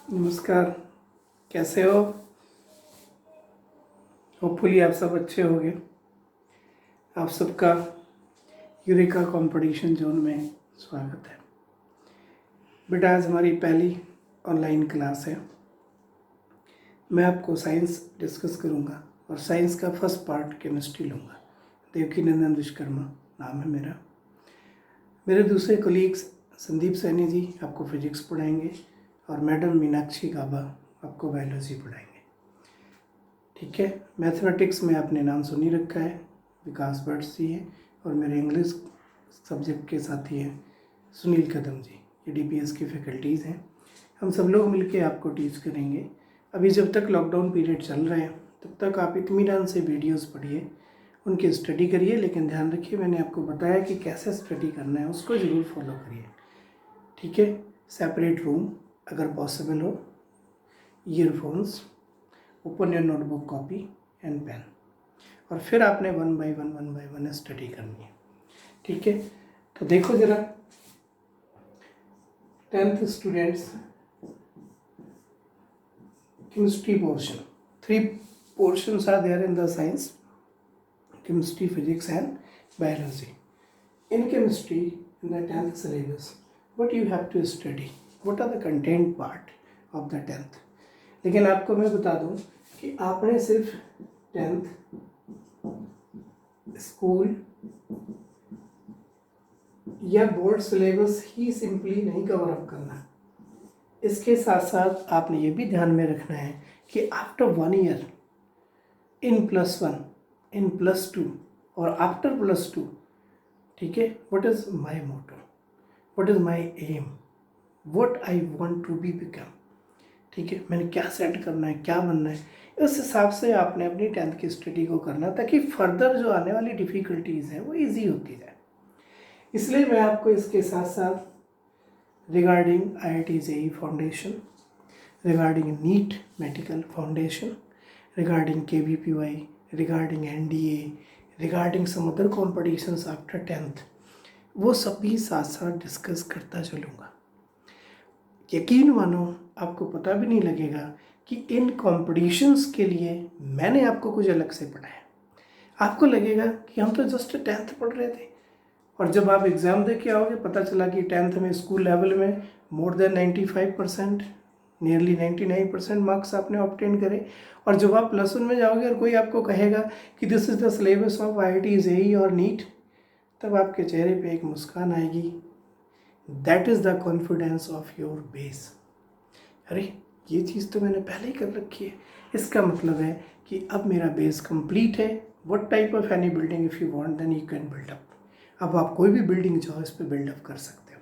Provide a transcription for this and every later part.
नमस्कार। कैसे हो? होपफुली आप सब अच्छे होंगे। आप सबका यूरेका कंपटीशन जोन में स्वागत है। बेटा, आज हमारी पहली ऑनलाइन क्लास है। मैं आपको साइंस डिस्कस करूंगा और साइंस का फर्स्ट पार्ट केमिस्ट्री लूँगा। देवकीनंदन विश्वकर्मा नाम है मेरा। मेरे दूसरे कोलीग्स संदीप सैनी जी आपको फिजिक्स पढ़ाएंगे और मैडम मीनाक्षी गाबा आपको बायोलॉजी पढ़ाएंगे। ठीक है। मैथमेटिक्स में आपने नाम सुन ही रखा है, विकास भट्ट जी है, और मेरे इंग्लिश सब्जेक्ट के साथी हैं सुनील कदम जी। ये डीपीएस की फैकल्टीज़ हैं। हम सब लोग मिलके आपको टीच करेंगे। अभी जब तक लॉकडाउन पीरियड चल रहा है तब तक आप इत्मीनान से वीडियोस पढ़िए, उनकी स्टडी करिए, लेकिन ध्यान रखिए मैंने आपको बताया कि कैसे स्टडी करना है, उसको ज़रूर फॉलो करिए। ठीक है। सेपरेट रूम अगर पॉसिबल हो, earphones, open your notebook, copy and pen, और फिर आपने वन बाय वन स्टडी करनी है। ठीक है। तो देखो जरा, 10th students, chemistry portion, 3 portions are there in the science: chemistry, physics and biology. In chemistry, in the 10th syllabus, what you have to study, what are the content part of the 10th? लेकिन आपको मैं बता दूं कि आपने सिर्फ 10th school या board syllabus ही simply नहीं कवर अप करना। इसके साथ साथ आपने ये भी ध्यान में रखना है कि आफ्टर 1 ईयर इन +1, इन +2 और आफ्टर +2, ठीक है, what is my motto, what is my aim, what I want to be become. ठीक है, मैंने क्या सेट करना है, क्या बनना है, इस हिसाब से आपने अपनी 10th की स्टडी को करना, ताकि फर्दर जो आने वाली डिफ़िकल्टीज़ हैं वो ईजी होती जाए। इसलिए मैं आपको इसके साथ साथ regarding IIT JEE foundation, regarding NEET medical foundation, regarding KVPY, regarding NDA, regarding some other competitions after 10th, वो सभी साथ साथ डिस्कस करता चलूँगा। यकीन मानो आपको पता भी नहीं लगेगा कि इन कॉम्पिटिशन्स के लिए मैंने आपको कुछ अलग से पढ़ाया। आपको लगेगा कि हम तो जस्ट 10th पढ़ रहे थे, और जब आप एग्ज़ाम दे के आओगे पता चला कि 10th में स्कूल लेवल में मोर देन 95%, नियरली 99% मार्क्स आपने ऑब्टेन करे। और जब आप +1 में जाओगे और कोई आपको कहेगा कि this is the syllabus of IIT JEE और नीट, तब आपके चेहरे पे एक मुस्कान आएगी। That is the confidence of your base. अरे, ये चीज़ तो मैंने पहले ही कर रखी है। इसका मतलब है कि अब मेरा बेस कंप्लीट है। What type of any building if you want then you can build up. अब आप कोई भी बिल्डिंग चाहो इस पर बिल्डअप कर सकते हो।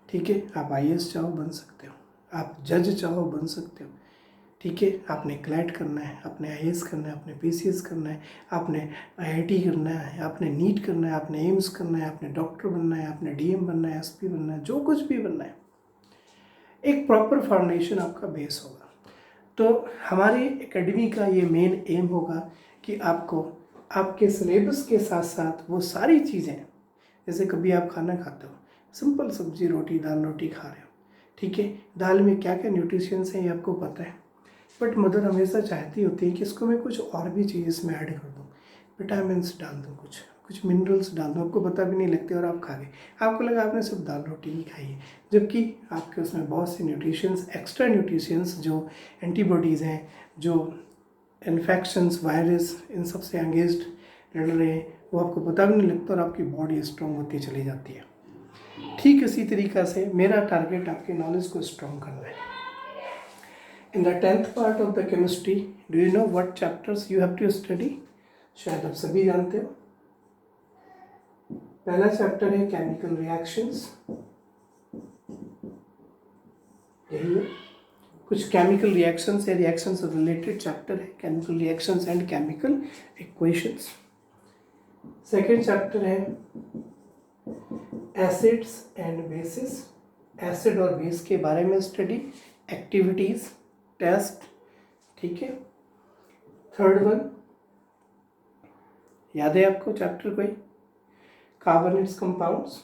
ठीक है। आप IAS चाहो बन सकते हो, आप जज चाहो बन सकते हो। ठीक है। आपने क्लैट करना है, आपने IAS करना है, आपने PCS करना है, आपने IIT करना है, आपने नीट करना है, आपने एम्स करना है, आपने डॉक्टर बनना है, आपने DM बनना है, SP बनना है, जो कुछ भी बनना है, एक प्रॉपर फाउंडेशन आपका बेस होगा। तो हमारी एकेडमी का ये मेन एम होगा कि आपको आपके सिलेबस के साथ साथ वो सारी चीज़ें, जैसे कभी आप खाना खाते हो, सिंपल सब्जी रोटी, दाल रोटी खा रहे हो, ठीक है, दाल में क्या क्या न्यूट्रिशंस हैं ये आपको पता है, बट मदर हमेशा चाहती होती है कि इसको मैं कुछ और भी चीज़ इसमें ऐड कर दूँ, विटामिन्स डाल दूँ, कुछ मिनरल्स डाल दूँ, आपको पता भी नहीं लगते और आप खा गए। आपको लगा आपने सिर्फ दाल रोटी ही खाई है, जबकि आपके उसमें बहुत सी न्यूट्रिशंस, एक्स्ट्रा न्यूट्रिशंस, जो एंटीबॉडीज़ हैं, जो इन्फेक्शंस, वायरस, इन सब से एंगेज्ड लड़ रहे हैं, वो आपको पता भी नहीं लगता और आपकी बॉडी स्ट्रॉन्ग होती चली जाती है। ठीक इसी तरीक़ा से मेरा टारगेट आपके नॉलेज को स्ट्रॉन्ग करना है। In the 10th part of the chemistry, do you know what chapters you have to study? शायद आप सभी जानते हो। पहला चैप्टर है केमिकल रिएक्शंस, यही है। कुछ केमिकल रिएक्शंस या रिएक्शंस से रिलेटेड चैप्टर है, chemical reactions and chemical equations. Second chapter है एसिड्स एंड बेसिस, एसिड और बेस के बारे में स्टडी, एक्टिविटीज़, टेस्ट, ठीक है। थर्ड वन, याद है आपको चैप्टर कोई? Carbon it's compounds,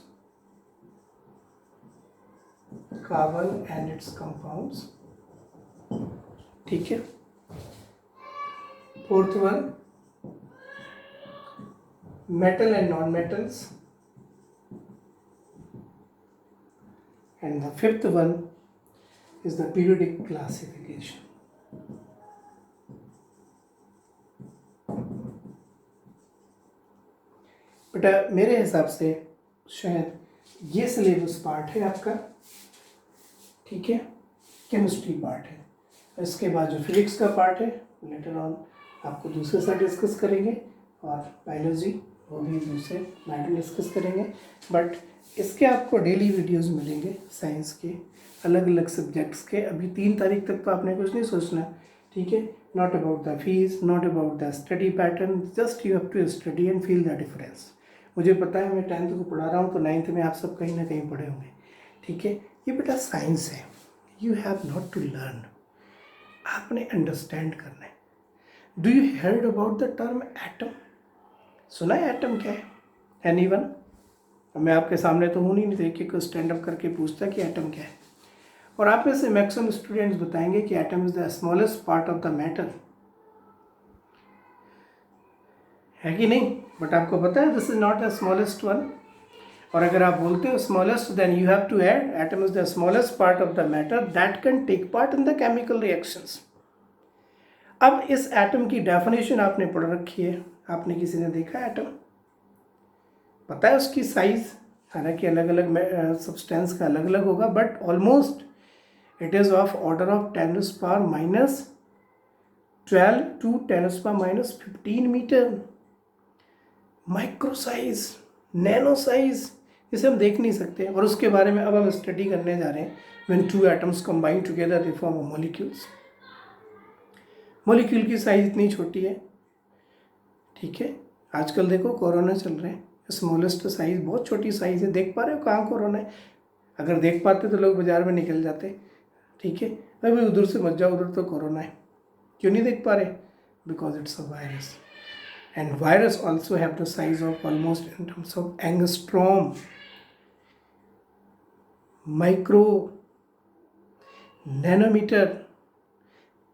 carbon and it's compounds. ठीक है। Fourth one metal and non metals, and the fifth one is the periodic classification. बेटा मेरे हिसाब से शायद ये सिलेबस पार्ट है आपका, ठीक है, केमिस्ट्री पार्ट है। इसके बाद जो फिजिक्स का पार्ट है लेटर ऑन आपको दूसरे साथ डिस्कस करेंगे, और बायोलॉजी वो भी दूसरे मैटर डिस्कस करेंगे। बट इसके आपको डेली वीडियोस मिलेंगे साइंस के अलग अलग सब्जेक्ट्स के। अभी 3 तारीख तक तो आपने कुछ नहीं सोचना, ठीक है। Not about the fees, not about the study pattern, just you have to study and feel the difference. मुझे पता है मैं 10th को पढ़ा रहा हूँ तो 9th में आप सब कहीं ना कहीं पढ़े होंगे, ठीक है। ये बेटा साइंस है, you have not to learn, आपने अंडरस्टैंड करना है। Do you heard about the term atom? सुना है एटम क्या है? एनीवन? मैं आपके सामने तो हूँ नहीं, देख के स्टैंड अप करके पूछता कि एटम क्या है। और आप में से मैक्सिमम स्टूडेंट्स बताएंगे कि atom is the smallest part of the matter, है कि नहीं? बट आपको पता है this is not the smallest one. और अगर आप बोलते हो smallest, then you have to add atom is the smallest part of the matter that can take part in the chemical reactions. अब इस एटम की डेफिनेशन आपने पढ़ रखी है, आपने किसी ने देखा एटम? पता है उसकी साइज, हालांकि अलग अलग सब्सटेंस का अलग अलग होगा, but almost it is of order of 10⁻12 to 10⁻15 metre. Micro size, nano size, इसे हम देख नहीं सकते। और उसके बारे में अब हम स्टडी करने जा रहे हैं। When 2 atoms combine together they form a molecules. Molecule की साइज इतनी छोटी है, ठीक है। आजकल देखो कोरोना चल रहे हैं, स्मॉलेस्ट साइज, बहुत छोटी साइज है। देख पा रहे हो कहाँ कोरोना है? अगर देख पाते तो लोग बाजार में निकल जाते, ठीक है। भाई उधर से मत जाओ, उधर तो कोरोना है। क्यों नहीं देख पा रहे? Because it's a virus, and virus also have the size of almost in terms of angstrom, micro, nanometre,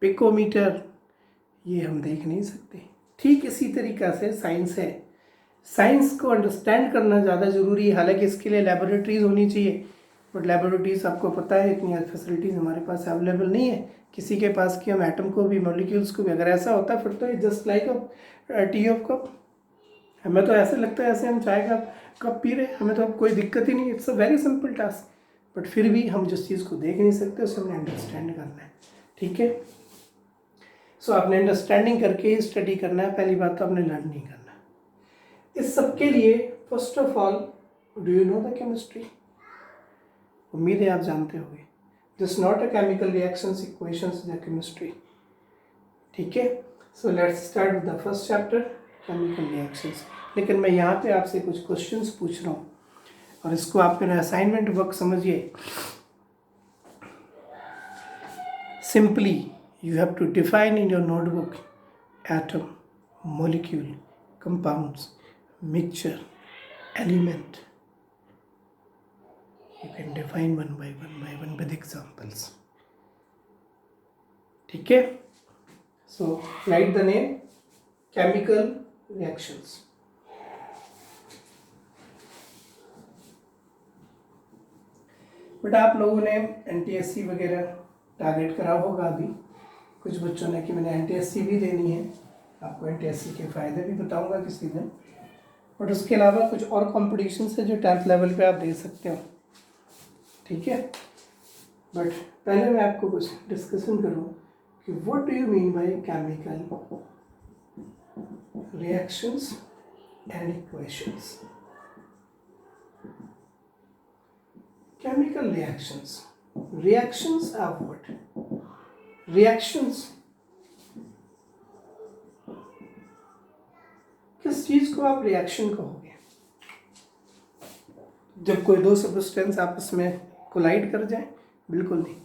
picometre, ये हम देख नहीं सकते। ठीक इसी तरीक़ा से साइंस है। साइंस को अंडरस्टैंड करना ज़्यादा ज़रूरी है। हालांकि इसके लिए लेबोरेटरीज होनी चाहिए, बट लेबोरेटरीज आपको पता है इतनी फैसिलिटीज़ हमारे पास अवेलेबल नहीं है किसी के पास कि हम एटम को भी, मॉलिक्यूल्स को भी। अगर ऐसा होता फिर तो just like a T of cup. हमें तो ऐसे लगता है ऐसे हम चाय का कप पी रहे, हमें तो अब कोई दिक्कत ही नहीं, it's a very simple task. But फिर भी हम जिस चीज़ को देख नहीं सकते उसे हमने अंडरस्टैंड करना है, ठीक है। सो आपने अंडरस्टैंडिंग करके ही स्टडी करना है। पहली बात तो आपने लर्न नहीं करना। इस सब के लिए first of all, do you know the chemistry? उम्मीद है आप जानते होंगे। This not a chemical reactions equations the chemistry, ठीक है। So let's start with the first chapter, chemical reactions. लेकिन मैं यहाँ पे आपसे कुछ क्वेश्चंस पूछ रहा हूँ और इसको आप मेरा असाइनमेंट वर्क समझिए। Simply you have to define in your notebook atom, molecule, compounds, mixture, element. You can define one by one with examples. ठीक है? So write the name chemical reactions. But आप लोगों ने NTSC वगैरह target करा होगा अभी, कुछ बच्चों ने कि मैंने NTSC भी देनी है। आपको NTSC के फ़ायदे भी बताऊंगा किसी दिन। बट उसके अलावा कुछ और कॉम्पिटिशन्स है जो 10th लेवल पे आप दे सकते हो, ठीक है। बट पहले मैं आपको कुछ डिस्कशन करूँ कि what do you mean by chemical reactions and equations. Chemical reactions are what? Reactions किस चीज को आप रिएक्शन कहोगे? जब कोई दो सब्सटेंस आपस में कोलाइड कर जाए? बिल्कुल नहीं।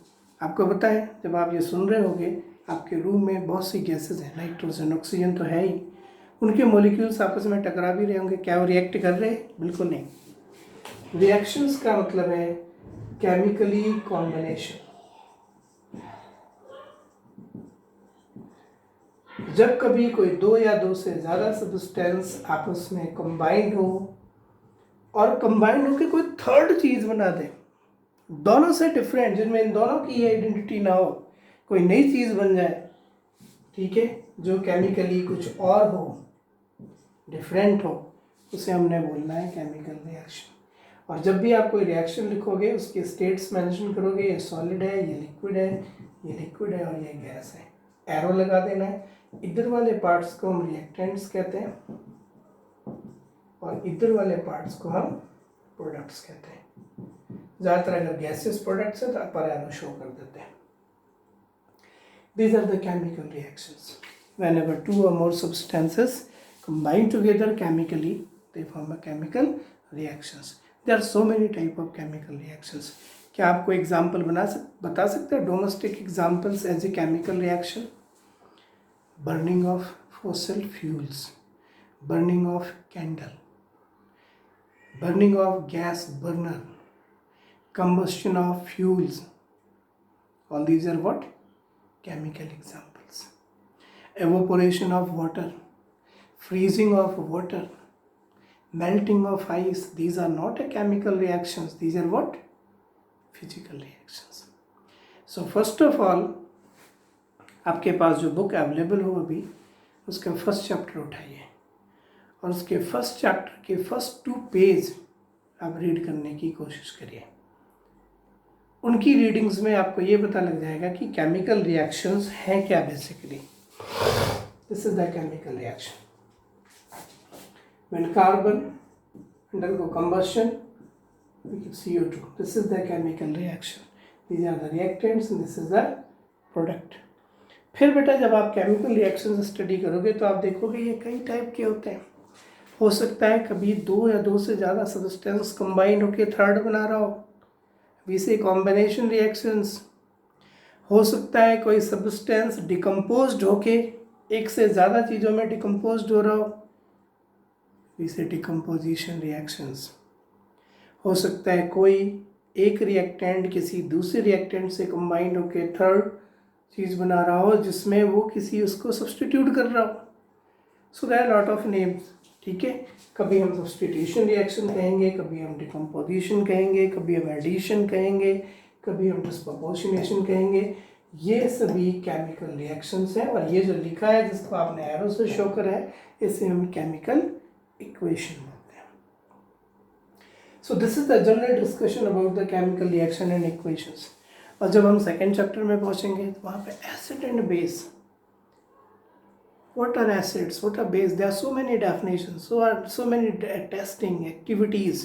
आपको पता है जब आप ये सुन रहे होगे आपके रूम में बहुत सी गैसेज हैं, नाइट्रोजन, ऑक्सीजन तो है ही, उनके मॉलिक्यूल्स आपस में टकरा भी रहे होंगे, क्या वो रिएक्ट कर रहे हैं? बिल्कुल नहीं। रिएक्शंस का मतलब है केमिकली कॉम्बिनेशन। जब कभी कोई दो या दो से ज़्यादा सब्सटेंस आपस में कंबाइंड हो और कंबाइंड होकर कोई थर्ड चीज़ बना दे, दोनों से डिफरेंट, जिनमें इन दोनों की आइडेंटिटी ना हो, कोई नई चीज़ बन जाए, ठीक है, जो केमिकली कुछ और हो, डिफरेंट हो, उसे हमने बोलना है केमिकल रिएक्शन। और जब भी आप कोई रिएक्शन लिखोगे उसके स्टेट्स मेंशन करोगे, ये सॉलिड है, ये लिक्विड है, ये लिक्विड है और ये गैस है, एरो लगा देना है। इधर वाले पार्ट्स को हम रिएक्टेंट्स कहते हैं और इधर वाले पार्ट्स को हम प्रोडक्ट्स कहते हैं। ज़्यादातर अगर गैसेस प्रोडक्ट्स है तो अपर एरो शो कर देते हैं। These are the chemical reactions. Whenever two or more substances combine together chemically, they form a chemical reactions. There are so many type of chemical reactions. क्या आपको एग्जाम्पल बता सकते हैं domestic examples as a chemical reaction? Burning of fossil fuels, burning of candle, burning of gas burner, combustion of fuels. All these are what? Chemical examples. Evaporation of water, freezing of water, melting of ice. These are not a chemical reactions. These are what? Physical reactions. So first of all, आपके पास जो book available हो अभी, उसका first chapter उठाइए और उसके first chapter के first 2 page आप रीड करने की कोशिश करिए। उनकी रीडिंग्स में आपको ये पता लग जाएगा कि केमिकल रिएक्शंस हैं क्या basically. This is the chemical reaction when carbon undergo combustion we get CO2. This is the chemical reaction. These are the reactants and this is the product. फिर बेटा जब आप केमिकल रिएक्शन स्टडी करोगे तो आप देखोगे ये कई टाइप के होते हैं। हो सकता है कभी 2 या 2 से ज़्यादा सब्सटेंस कंबाइंड होकर थर्ड बना रहा हो, इसे कॉम्बिनेशन रिएक्शंस। हो सकता है कोई सब्सटेंस डिकम्पोज्ड होके एक से ज़्यादा चीज़ों में डिकम्पोज्ड हो रहा हो, इसे डिकम्पोजिशन रिएक्शंस। हो सकता है कोई एक रिएक्टेंट किसी दूसरे रिएक्टेंट से कंबाइंड होके थर्ड चीज़ बना रहा हो जिसमें वो किसी उसको सब्सटीट्यूट कर रहा हो। So there are lot of names, ठीक है। कभी हम सब्सटीट्यूशन रिएक्शन कहेंगे, कभी हम डिकम्पोजिशन कहेंगे, कभी हम एडिशन कहेंगे, कभी हम डिस्प्रपोर्शनेशन कहेंगे। ये सभी केमिकल रिएक्शंस हैं और ये जो लिखा है जिसको आपने एरो से शो करा है इसे हम केमिकल इक्वेशन बोलते हैं। So this is the general discussion about the chemical reaction and equations. और जब हम सेकेंड चैप्टर में पहुंचेंगे तो वहाँ पे acid and base, what are acids, what are base, there are so many definitions, so many testing activities,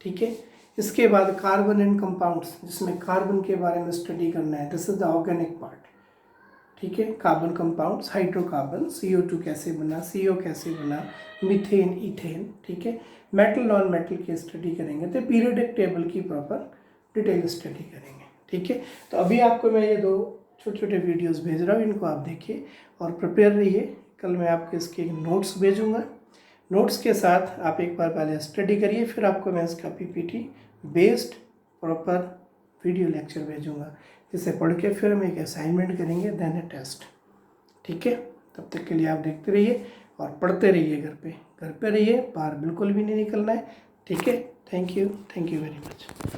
ठीक है। इसके बाद कार्बन एंड कंपाउंड्स जिसमें कार्बन के बारे में स्टडी करना है, this is the organic part, ठीक है। कार्बन कंपाउंड्स, हाइड्रोकार्बन, CO2 कैसे बना, CO कैसे बना, मीथेन, इथेन, ठीक है। मेटल नॉन मेटल की स्टडी करेंगे तो पीरियोडिक टेबल की प्रॉपर डिटेल स्टडी करेंगे, ठीक है। तो अभी आपको मैं ये 2 छोटे छोटे वीडियोस भेज रहा हूँ, इनको आप देखिए और प्रिपेयर रहिए। कल मैं आपको इसके नोट्स भेजूँगा, नोट्स के साथ आप एक बार पहले स्टडी करिए, फिर आपको मैं इसका PPT based proper video lecture भेजूँगा जिसे पढ़ के फिर हम एक असाइनमेंट करेंगे, देन ए टेस्ट, ठीक है। तब तक के लिए आप देखते रहिए और पढ़ते रहिए, घर पे रहिए, बाहर बिल्कुल भी नहीं निकलना है, ठीक है। Thank you very much.